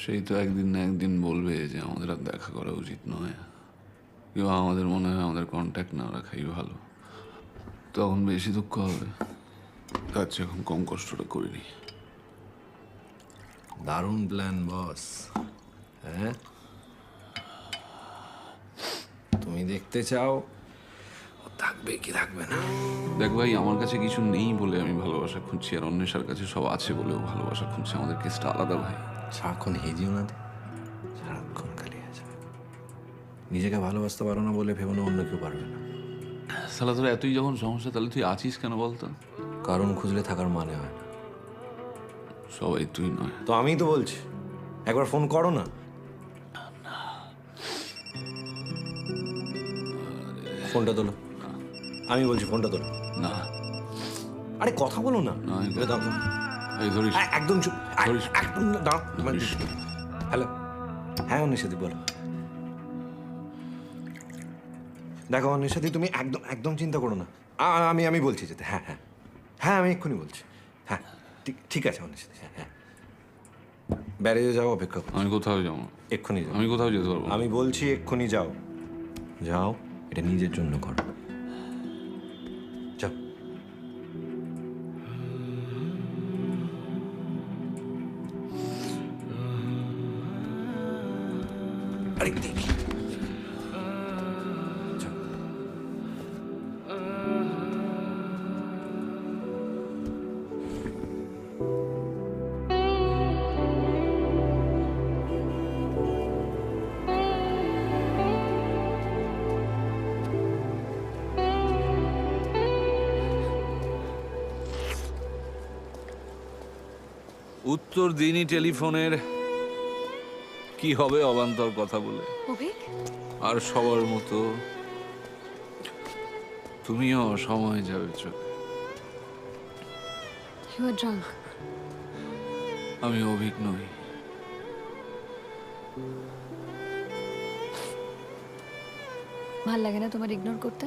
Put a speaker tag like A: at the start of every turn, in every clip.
A: সেই তো একদিন না একদিন বলবে যে আমাদের আর দেখা করা উচিত নয়, কেউ আমাদের মনে হয় আমাদের কন্ট্যাক্ট না রাখাই ভালো। তখন বেশি দুঃখ হবে, তার চেয়ে এখন কম কষ্টটা করিনি।
B: দারুণ প্ল্যান বস। হ্যাঁ, তুমি দেখতে চাও ও থাকবে কি থাকবে না।
A: দেখ ভাই, আমার কাছে কিছু নেই বলে আমি ভালোবাসা খুঁজছি, আর অন্যেষার কাছে সব আছে বলেও ভালোবাসা খুঁজছে। আমাদের কেসটা আলাদা ভাই।
B: সারাক্ষণ হেজিও না, সারাক্ষণ খালি আছে। নিজেকে ভালোবাসতে পারো না বলে ভেবো না অন্য কেউ পারবে না।
A: সালা তোর এতই যখন সমস্যা, তাহলে তুই আছিস কেন বলতো?
B: কারণ খুঁজলে থাকার মানে হয় না।
A: সবাই তুই নয়
B: তো আমিই তো বলছি, একবার ফোন করো না। ফোনটা তোলো, আমি বলছি ফোনটা তোলো।
A: না।
B: আরে কথা বলো না।
A: না, আমি
B: এ দাও, দাও।
A: এই ধরিস।
B: একদম চুপ,
A: ধরিস।
B: একদম দাও।
A: ধরিস।
B: হ্যালো, হ্যাঁ অনিশাদি বলো। দেখো অনিশাদি, তুমি একদম একদম চিন্তা করো না। আমি বলছি যেতে। হ্যাঁ হ্যাঁ হ্যাঁ, আমি এক্ষুনি বলছি। হ্যাঁ ঠিক ঠিক আছে অনিশাদি। হ্যাঁ হ্যাঁ, ব্যারেজে যাও, অপেক্ষা করো।
A: আমি কোথাও যাবো না।
B: এক্ষুনি যাও।
A: আমি কোথাও যেতে পারবো না।
B: আমি বলছি এক্ষুনি যাও। যাও, এটা নিজের জন্য করো। যাও। আরে দেখি। যাও।
A: উত্তর দিনই টেলিফোনের, কি হবে অবান্তর কথা বলে।
C: অভিক,
A: আর সবার মতো তুমিও সময় যাবে চলে।
C: You are drunk.
A: আমি অভিক নই।
C: ভাল লাগে না তোমার ইগনোর করতে?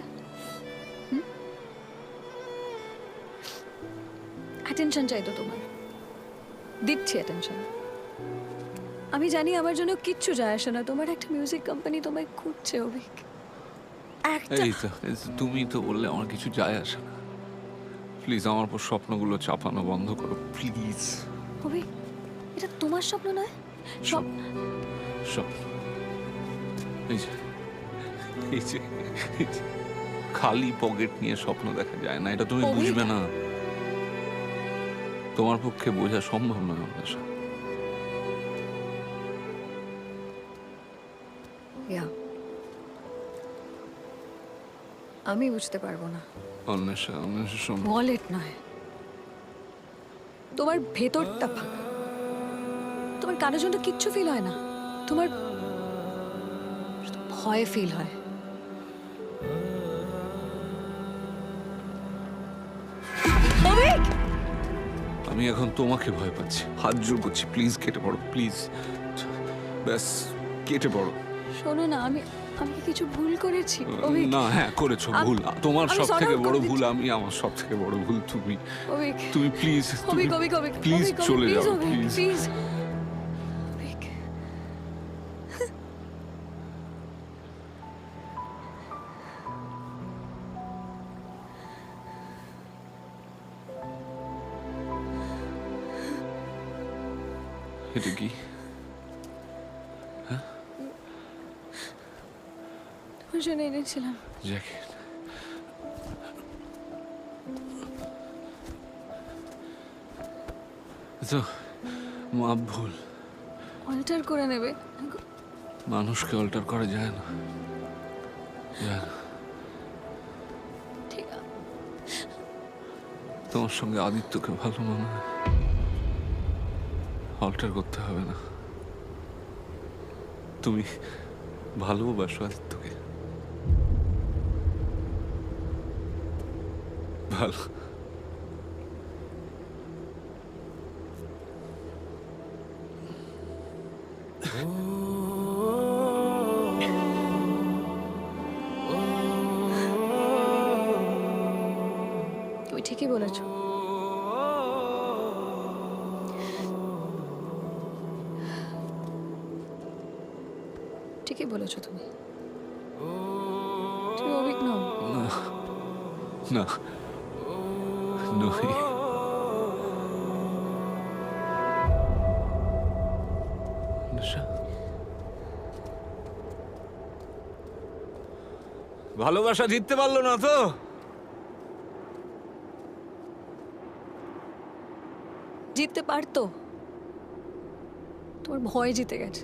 C: অ্যাটেনশন চাই তো তোমার, দিচ্ছি অ্যাটেনশন। আমি জানি আমার জন্য কিচ্ছু যায় আসে না, তোমার একটা মিউজিক কোম্পানি তোমায় খুঁজছে অভিক। একটা
A: এই তো তুমি তো বললে আমার কিছু যায় আসে না। প্লিজ আমার উপর স্বপ্নগুলো চাপানো বন্ধ করো প্লিজ।
C: অভিক, এটা তোমার স্বপ্ন নয়। সব
A: স্বপ্ন এই যে, এই যে, এই যে, খালি পকেট নিয়ে স্বপ্ন দেখা যায় না, এটা তুমি
C: অভিক।
A: বুঝবে না। তোমার পক্ষে বোঝা সম্ভব নয় অন্বেষা।
C: ইয়া, আমি বুঝতে পারবো না।
A: অন্বেষা, অন্বেষা শোন।
C: ওয়ালেট নয়, তোমার ভেতরটা ফাঁকা। তোমার কারোর জন্য কিচ্ছু ফিল হয় না, তোমার শুধু ভয় ফিল হয়। অভিক,
A: আমি এখন তোমাকে ভয় পাচ্ছি, হাত জোর করছি, প্লিজ কেটে পড়ো প্লিজ, ব্যাস কেটে পড়ো।
C: শোনো না, আমি আমি কি কিছু ভুল করেছি অভিক?
A: না, হ্যাঁ করেছো ভুল। তোমার
C: আমি
A: সব
C: sorry
A: থেকে
C: out
A: বড়
C: করে
A: ভুল
C: দিচ্ছি।
A: আমি, আমার সব থেকে বড় ভুল তুমি।
C: অভিক,
A: তুমি প্লিজ,
C: অভিক, অভিক, অভিক,
A: প্লিজ
C: অভিক,
A: চলে
C: please,
A: যাও
C: অভিক,
A: প্লিজ।
C: please। অভিক,
A: এটা কি?
C: তোমার জন্য এনেছিলাম।
A: জ্যাকেট। তো মাপ ভুল।
C: অল্টার করে নেবে?
A: মানুষকে অল্টার করা যায় না, যায় না।
C: ঠিক আছে।
A: তোমার সঙ্গে আদিত্যকে ভালো মনে হয়, অল্টার করতে হবে না। তুমি ভালোবাসো আদিত্যকে, ভালো।
C: তুমি ঠিকই বলেছো। ঠিকই বলেছো তুমি। তুমি অভিক নও।
A: না, নই। অনুষা,
B: ভালোবাসা জিততে পারলো না তো?
C: জিততে পারতো, তোমার ভয় জিতে গেছে।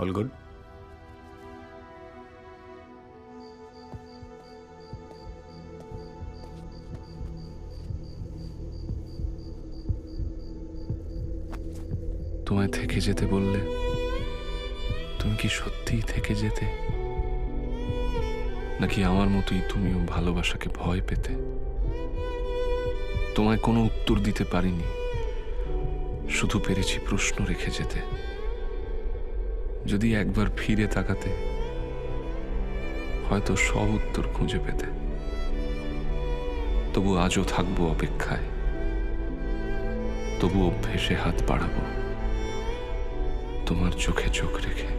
A: All good? তোমায় থেকে যেতে বললে তুমি কি সত্যিই থেকে যেতে, নাকি আমার মতোই তুমিও ভালোবাসাকে ভয় পেতে? তোমায় কোনো উত্তর দিতে পারিনি, শুধু পেরেছি প্রশ্ন রেখে যেতে। যদি একবার ফিরে তাকাতে, হয়তো সব উত্তর খুঁজে পেতে। তবু আজও থাকবো অপেক্ষায়, তবু অভ্যেসে হাত বাড়াবো, তোমার চোখে চোখ রেখে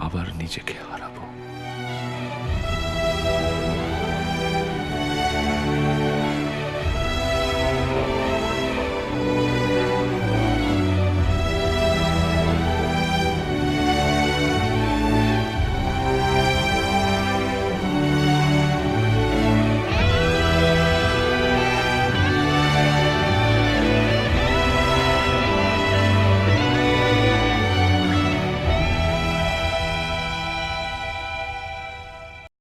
A: আবার নিজেকে হারাবো।